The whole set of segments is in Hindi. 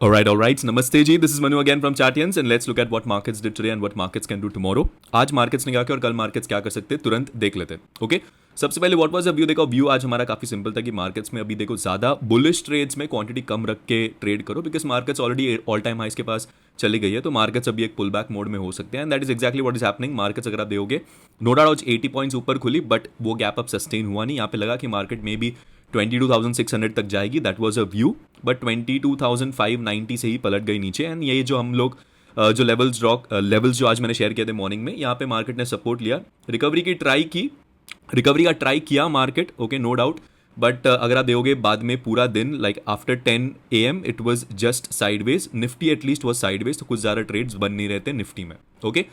All right. Namaste ji. This is Manu again from Chatians and let's look at what markets did today and what markets can do tomorrow. आज markets ने क्या किया और कल markets क्या कर सकते हैं तुरंत देख लेते हैं. ओके सबसे पहले व्हाट वाज द व्यू. देखो व्यू आज हमारा काफी सिंपल था कि मार्केट्स में अभी देखो ज्यादा बुलिश ट्रेड्स में क्वांटिटी कम रख के ट्रेड करो because markets already all time highs के पास चली गई है. तो मार्केट्स अभी एक पुल बैक मोड में हो सकते हैं and that is exactly what is happening. Markets अगर आप देखोगे नो डाउट आज 80 पॉइंट्स ऊपर खुली बट वो गैप अब सस्टेन हुआ नहीं. यहाँ पे लगा कि मार्केट में भी 22,600 तक जाएगी. That was a view but 22,590 से ही पलट गई नीचे. एंड ये जो हम लोग जो लेवल्स जो आज मैंने शेयर किए थे मॉर्निंग में, यहाँ पे मार्केट ने सपोर्ट लिया, रिकवरी का ट्राई किया market. Okay no doubt but अगर आप देखोगे बाद में पूरा दिन like after 10 AM it was just sideways. Nifty at least was sideways. तो कुछ ज़्यादा ट्रेड्स बन नहीं रहते निफ्टी में. ओके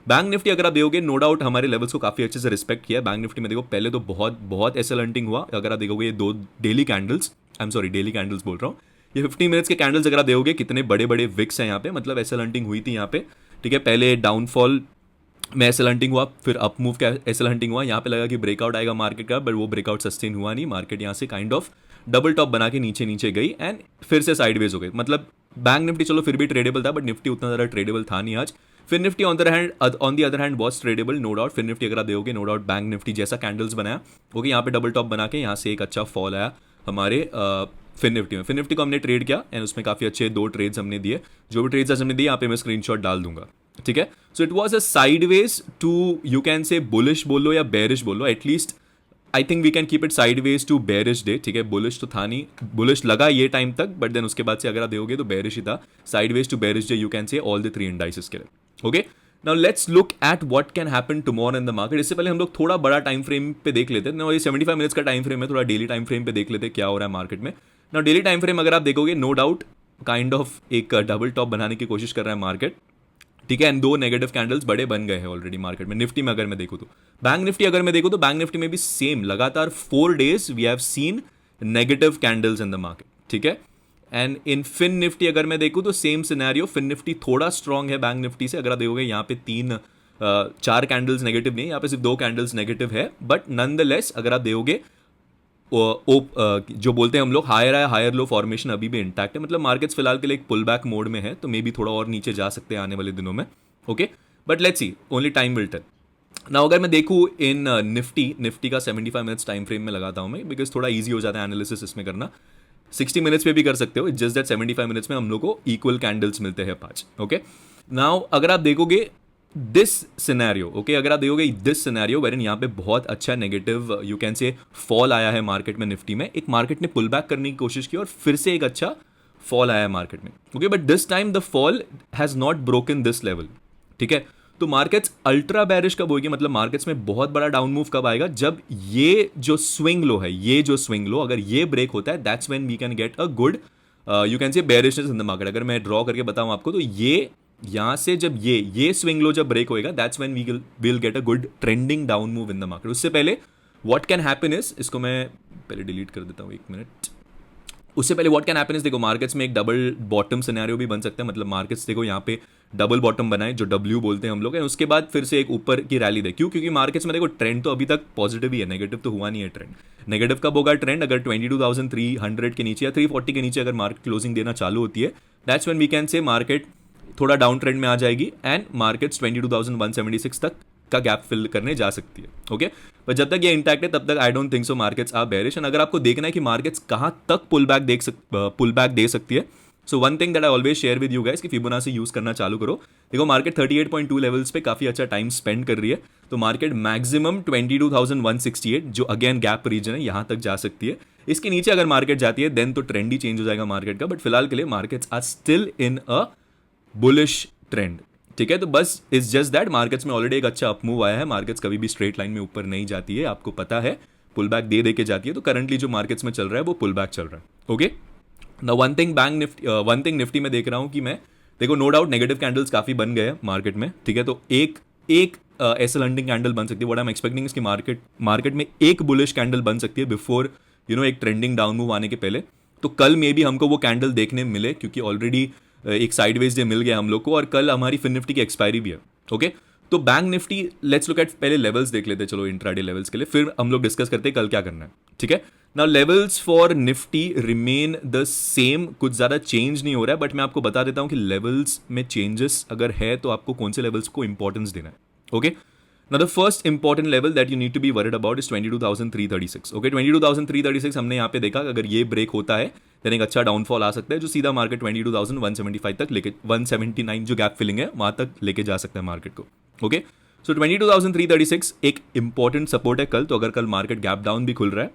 बैंक निफ्टी अगर आप देखोगे नो डाउट हमारे लेवल्स को काफ़ी अच्छे से रिस्पेक्ट किया. बैंक निफ्टी में देखो पहले तो बहुत एसएल हंटिंग हुआ. अगर आप देखोगे ये दो डेली कैंडल्स बोल रहा हूँ, ये 15 मिनट्स के कैंडल्स अगर आप देखोगे कितने बड़े बड़े विक्स हैं यहाँ पे. मतलब एसएल हंटिंग हुई थी यहाँ पे. ठीक है पहले डाउनफॉल में एसएल हंटिंग हुआ, फिर अप मूव का एसएल हंटिंग हुआ. यहाँ पे लगा कि ब्रेकआउट आएगा मार्केट का बट वो ब्रेकआउट सस्टेन हुआ नहीं. मार्केट यहाँ से काइंड ऑफ डबल टॉप बना के नीचे गई एंड फिर से साइडवेज हो गई. मतलब बैंक निफ्टी चलो फिर भी ट्रेडेबल था बट निफ्टी उतना ज़्यादा ट्रेडेबल था नहीं आज. फिर Nifty on the other hand was tradable no doubt. फिर निफ्टी अगर आप देखोगे नो डाउट बैंक निफ्टी जैसा कैंडल्स बनाया. ओके यहाँ पे डबल टॉप बना के यहाँ से एक अच्छा फॉल आया हमारे फिर निफ्टी में. फिर निफ्टी को हमने ट्रेड किया एंड उसमें काफ़ी अच्छे 2 ट्रेड्स हमने दिए. जो भी ट्रेड्स आज हमने दिए यहाँ पे मैं स्क्रीनशॉट डाल दूंगा. ठीक है so it was a sideways to you can say bullish बोलो या बेरिश बोलो. At least I think we can keep it sideways to bearish day. ठीक है बुलिश तो था नहीं, बुलिश लगा ये टाइम तक बट देन उसके बाद से अगर आप देखोगे तो बेरिश ही था. Sideways to bearish day you can say all the 3 indices के लिए. Okay now let's look at what can happen tomorrow in the market. इससे पहले हम लोग थोड़ा बड़ा टाइम फ्रेम पे देख लेते हैं. ये 75 मिनट्स का टाइम फ्रेम है. थोड़ा डेली टाइम फ्रेम पे देख लेते हैं क्या हो रहा है मार्केट में. नाउ डेली टाइम फ्रेम अगर आप देखोगे नो डाउट काइंड ऑफ एक डबल टॉप बनाने की कोशिश कर रहा है मार्केट. ठीक है एंड 2 नेगेटिव कैंडल्स बड़े बन गए हैं ऑलरेडी मार्केट में. निफ्टी में अगर मैं देखूँ तो बैंक निफ्टी में भी सेम लगातार 4 days we have seen negative candles in the market. ठीक है एंड इन फिन निफ्टी अगर मैं देखूँ तो सेम सिनेरियो. फिन निफ्टी थोड़ा स्ट्रांग है बैंक निफ्टी से. अगर आप देखोगे यहाँ पे 4 कैंडल्स नेगेटिव नहीं है, यहाँ पे सिर्फ 2 कैंडल्स नेगेटिव है बट नन द लेस अगर आप देखोगे जो बोलते हैं हम लोग हायर लो फॉर्मेशन अभी भी इंटैक्ट है. मतलब मार्केट्स फिलहाल के लिए एक पुल बैक मोड में है तो मे बी थोड़ा और नीचे जा सकते हैं आने वाले दिनों में. Okay but let's see only time will tell. Now अगर मैं देखूँ इन निफ्टी का 75 मिनट्स टाइम फ्रेम में लगाता हूँ मैं बिकॉज थोड़ा ईजी हो जाता है एनालिसिस इसमें करना. 60 मिनट्स पे भी कर सकते हो. जस्ट दैट 75 मिनट्स में हम लोग को इक्वल कैंडल्स मिलते हैं 5. ओके नाउ अगर आप देखोगे दिस सिनेरियो. ओके अगर आप देखोगे दिस सिनेरियो वेरिन यहाँ पे बहुत अच्छा नेगेटिव यू कैन से फॉल आया है मार्केट में. निफ्टी में एक मार्केट ने पुल बैक करने की कोशिश की और फिर से एक अच्छा फॉल आया है मार्केट में. Okay but this time the fall has not broken this level. ठीक है तो मार्केट्स अल्ट्रा बैरिश कब होगी, मतलब मार्केट्स में बहुत बड़ा डाउन मूव कब आएगा, जब ये जो स्विंग लो अगर ये ब्रेक होता है. That's when we can get a good you can say bearishness in the market. अगर मैं ड्रॉ करके बताऊं आपको तो ये यहाँ से जब ये स्विंग लो जब ब्रेक होएगा that's when we will get a good trending down move in the market. उससे पहले व्हाट कैन हैपन इज, इसको मैं पहले डिलीट कर देता हूँ 1 मिनट. उससे पहले व्हाट कैन हैपन इज देखो मार्केट्स में एक डबल बॉटम सिनेरियो भी बन सकता है. मतलब मार्केट्स देखो यहाँ पे डबल बॉटम बनाए जो W बोलते हैं हम लोग, उसके बाद फिर से एक ऊपर की रैली दे. क्योंकि मार्केट्स में देखो ट्रेंड तो अभी तक पॉजिटिव ही है, नेगेटिव तो हुआ नहीं है ट्रेंड. नेगेटिव कब होगा ट्रेंड, अगर 22,300 के नीचे या 340 के नीचे अगर मार्केट क्लोजिंग देना चालू होती है. That's when we can say market थोड़ा डाउन ट्रेंड में आ जाएगी एंड मार्केट्स 22,176 तक का गैप फिल करने जा सकती है. ओके पर जब तक ये इंटैक्ट है तब तक I don't think so markets are bearish. And अगर आपको देखना है कि मार्केट्स कहाँ तक पुल बैक दे सकती है, so one thing that I always share with you guys कि फिबोनाची यूज करना चालू करो. देखो मार्केट 38.2 लेवल्स पे काफी अच्छा टाइम स्पेंड कर रही है. तो मार्केट मैक्सिमम 22,168 जो अगेन गैप रीजन है यहाँ तक जा सकती है. इसके नीचे अगर मार्केट जाती है देन तो ट्रेंड ही चेंज हो जाएगा मार्केट का. बट फिलहाल के लिए markets are still in a bullish trend. ठीक है तो बस इट्स जस्ट दैट मार्केट्स में ऑलरेडी एक अच्छा अपमूव आया है. मार्केट्स कभी भी स्ट्रेट लाइन में ऊपर नहीं जाती है, आपको पता है, पुल बैक दे के जाती है. तो करंटली जो मार्केट्स में चल रहा है वो पुल बैक चल रहा है. ओके ना वन थिंग निफ्टी में देख रहा हूं कि मैं देखो नो डाउट नेगेटिव कैंडल्स काफी बन गए हैं मार्केट में. ठीक है तो एक एसएल हंटिंग कैंडल बन सकती है. व्हाट आई एम एक्सपेक्टिंग इसकी मार्केट में एक बुलिश कैंडल बन सकती है बिफोर एक ट्रेंडिंग डाउन मूव आने के पहले. तो कल मे भी हमको वो कैंडल देखने मिले क्योंकि ऑलरेडी एक साइडवेज डे मिल गया हम लोग को और कल हमारी फिन निफ्टी की एक्सपायरी भी है. ओके तो bank Nifty let's look eight पहले लेवल्स देख लेते हैं, चलो इंट्राडे लेवल्स के लिए, फिर हम लोग डिस्कस करते हैं कल क्या करना है, ठीक है। Now levels for Nifty remain the same, कुछ ज़्यादा चेंज नहीं हो रहा है, बट मैं आपको बता देता हूँ कि लेवल्स में चेंजेस अगर है तो आपको कौन से लेवल्स को इंपॉर्टेंस देना है, okay. Now the first important level that you need to be worried about is 22,336. Okay, 22,336 हमने यहाँ पे देखा अगर ये ब्रेक होता है देन एक अच्छा डाउनफॉल आ सकता है जो सीधा मार्केट 22,175 तक लेके 179 जो गैप फिलिंग है वहाँ तक लेके जा सकता है मार्केट को, ओके। सो 22,336 एक इंपॉर्टेंट सपोर्ट है कल, तो अगर कल मार्केट गैप डाउन भी खुल रहा है,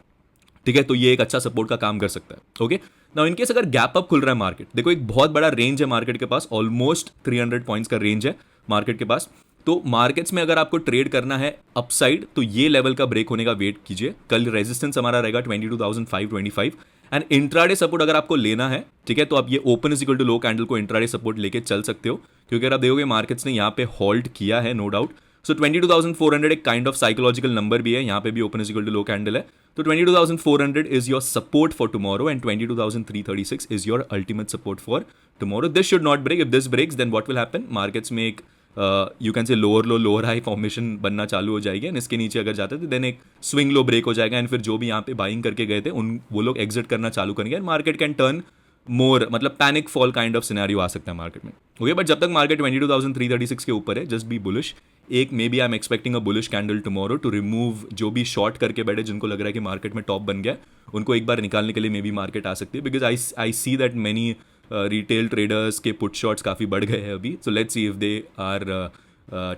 ठीक है, तो ये एक अच्छा सपोर्ट का काम कर सकता है, ओके। नाउ इनकेस अगर गैप अप खुल रहा है मार्केट, देखो एक बहुत बड़ा रेंज है मार्केट के पास, ऑलमोस्ट 300 पॉइंट्स का रेंज है मार्केट के पास। तो मार्केट्स में अगर आपको ट्रेड करना है अपसाइड तो ये लेवल का ब्रेक होने का वेट कीजिए। कल रेजिस्टेंस हमारा रहेगा 22,525 एंड इंट्राडे सपोर्ट अगर आपको लेना है, ठीक है, तो आप ये open is equal to low candle को इंट्राडे सपोर्ट लेके चल सकते हो, क्योंकि अगर आप देखोगे मार्केट्स ने यहाँ पे होल्ड किया है नो डाउट। सो 22,400 एक काइंड ऑफ साइकोलॉजिकल नंबर भी है, यहाँ पे भी open is equal to low candle है, तो 22,400 is your support for tomorrow and 22,336 is your ultimate support for tomorrow. This should not break, if this breaks then what will happen, markets में एक you can say lower low lower high formation बनना चालू हो जाएगी एंड इसके नीचे अगर जाते थे देन एक स्विंग लो ब्रेक हो जाएगा एंड फिर जो भी यहाँ पे बाइंग करके गए थे उन वो लोग एग्जिट करना चालू करेंगे and market can turn more, मतलब panic fall kind of scenario आ सकता है मार्केट में, ओके। बट जब तक मार्केट 22,336 के ऊपर है जस्ट बी बुलिश। एक maybe I am expecting a bullish candle tomorrow to remove जो भी शॉर्ट करके बैठे जिनको लग रहा है कि मार्केट में टॉप बन गया उनको एक बार निकालने के लिए मे बी मार्केट आ सकती है, because I see that many retail traders के पुट शॉट्स काफ़ी बढ़ गए हैं अभी। So let's see if they are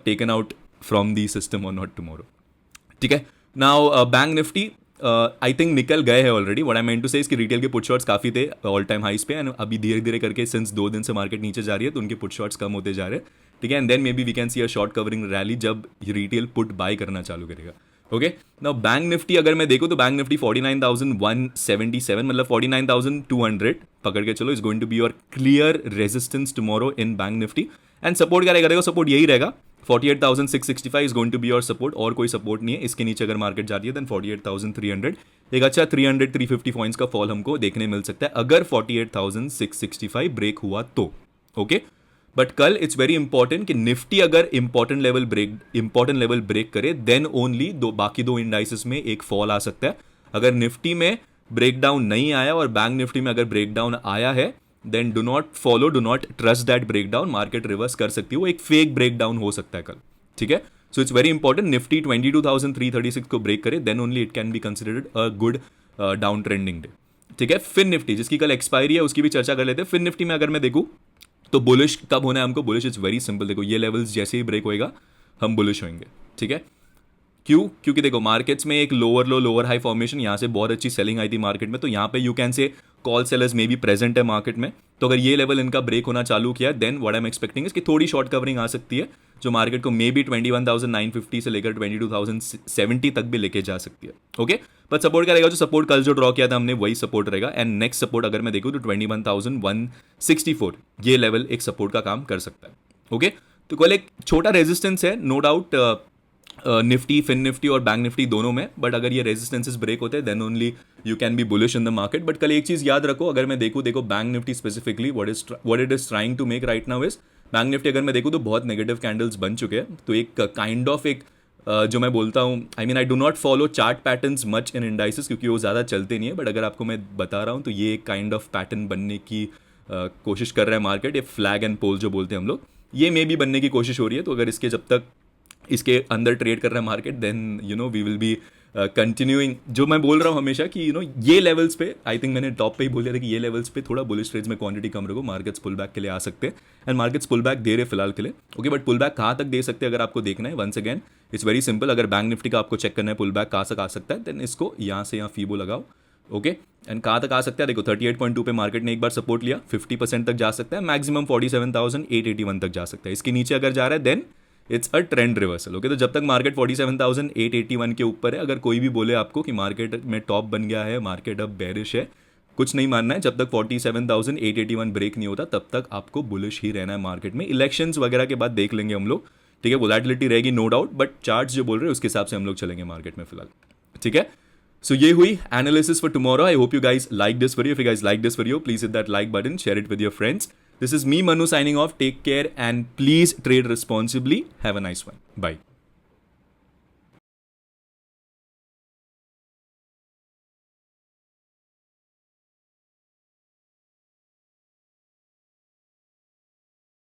taken out from the system और नॉट टुमारो, ठीक है। Now Bank Nifty I think निकल गए हैं already. What I meant to say इसकी रिटेल के पुट शॉट्स काफ़ी थे ऑल टाइम हाइस पे एंड अभी धीरे धीरे करके सिंस 2 दिन से मार्केट नीचे जा रही है तो उनके पुट शॉट्स कम होते जा रहे हैं, ठीक है। And then maybe we can see a short covering rally जब रिटेल पुट बाय करना चालू करेगा, ओके। नाउ बैंक निफ्टी अगर मैं देखूँ तो बैंक निफ्टी 49,177 मतलब 49,200 पकड़ के चलो is going to be your clear resistance tomorrow in Bank Nifty and support क्या रहेगा, देखो सपोर्ट यही रहेगा 48,665 is going to be your support, और कोई सपोर्ट नहीं है। इसके नीचे अगर मार्केट जाती है देन 48,300 एक अच्छा 300-350 पॉइंट्स का फॉल हमको देखने मिल सकता है अगर 48,665 ब्रेक हुआ तो, ओके। बट कल इट्स वेरी इंपॉर्टेंट कि निफ्टी अगर इंपॉर्टेंट लेवल ब्रेक करे देन ओनली बाकी दो इंडाइसेस में एक फॉल आ सकता है। अगर निफ्टी में ब्रेकडाउन नहीं आया और बैंक निफ्टी में अगर ब्रेकडाउन आया है then do not trust that breakdown, market reverse कर सकती है, वो एक फेक ब्रेकडाउन हो सकता है कल, ठीक है। So it's very important Nifty 22,336 को ब्रेक करे then only it can be considered a good down trending day, ठीक है। फिन निफ्टी जिसकी कल एक्सपायरी है उसकी भी चर्चा कर लेते हैं। फिन निफ्टी में अगर मैं देखूँ तो बुलिश कब होना है हमको, बुलिश इट्स वेरी सिंपल, देखो ये लेवल्स जैसे ही ब्रेक होएगा हम बुलिश होंगे, ठीक है। क्यों? क्योंकि देखो मार्केट्स में एक lower low lower high formation, यहाँ से बहुत अच्छी सेलिंग आई थी मार्केट में, तो यहाँ पे यू कैन से कॉल सेलर्स में भी प्रेजेंट है मार्केट में, तो अगर ये लेवल इनका ब्रेक होना चालू किया then what I am expecting इसकी थोड़ी शॉर्ट कवरिंग आ सकती है जो मार्केट को मे बी 21,950 से लेकर 22,070 तक भी लेके जा सकती है, ओके। बट सपोर्ट क्या रहेगा, जो सपोर्ट कल जो ड्रॉ किया था हमने वही सपोर्ट रहेगा एंड नेक्स्ट सपोर्ट अगर मैं देखूँ तो 21,164 ये लेवल एक सपोर्ट का काम कर सकता है, ओके। तो कल एक छोटा रेजिस्टेंस है no doubt Nifty Fin Nifty और बैंक निफ्टी दोनों में, बट अगर ये रेजिस्टेंसेस ब्रेक होते हैं then only you can be bullish in the market. But कल एक चीज़ याद रखो, अगर मैं देखो Bank Nifty specifically what it is trying to make right now is, Bank Nifty अगर मैं देखूँ तो बहुत नेगेटिव कैंडल्स बन चुके हैं, तो एक काइंड ऑफ एक जो मैं बोलता हूँ I do not follow chart patterns much in indices क्योंकि वो ज़्यादा चलते नहीं है, बट अगर आपको मैं बता रहा हूँ तो ये एक काइंड ऑफ पैटर्न बनने की कोशिश कर रहा है मार्केट, ये फ्लैग एंड पोल जो बोलते हैं हम लोग, ये मे भी बनने की कोशिश हो रही है। तो अगर इसके जब तक इसके अंदर ट्रेड कर रहा है market then we will be continuing, जो मैं बोल रहा हूँ हमेशा कि ये लेवल्स पे आई थिंक मैंने टॉप पे ही बोला था कि ये लेवल्स पे थोड़ा बुलिश ट्रेड्स में क्वांटिटी कम रखो, मार्केट्स पुल बैक के लिए आ सकते हैं एंड मार्केट्स पुल बैक दे रहे फिलहाल के लिए, ओके। बट पुल बैक कहाँ तक दे सकते हैं अगर आपको देखना है, once again it's very simple, अगर बैंक निफ्टी का आपको चेक करना है पुल बैक कहाँ तक आ सकता है देन इसको यहाँ से यहाँ फीबो लगाओ, ओके। एंड कहाँ तक आ सकता है, देखो 38.2 पे मार्केट ने एक बार सपोर्ट लिया, 50% तक जा सकता है, मैक्सिमम 47,881 तक जा सकता है, इसके नीचे अगर जा रहा है then it's a trend reversal, okay. तो जब तक मार्केट 47,881 के ऊपर है, अगर कोई भी बोले आपको कि मार्केट में टॉप बन गया है, मार्केट अब बेरिश है, कुछ नहीं मानना है, जब तक 47,881 ब्रेक नहीं होता तब तक आपको बुलिश ही रहना है मार्केट में। इलेक्शंस वगैरह के बाद देख लेंगे हम लोग, ठीक है, वोलेटिलिटी रहेगी नो डाउट, बट चार्ट्स जो बोल रहे हैं उसके हिसाब से हम लोग चलेंगे मार्केट में फिलहाल, ठीक है। So ये हुई analysis for tomorrow. I hope you guys like this video. If you guys like this video please hit that like button, share it with your friends. This is me Manu signing off. Take care and please trade responsibly. Have a nice one. Bye.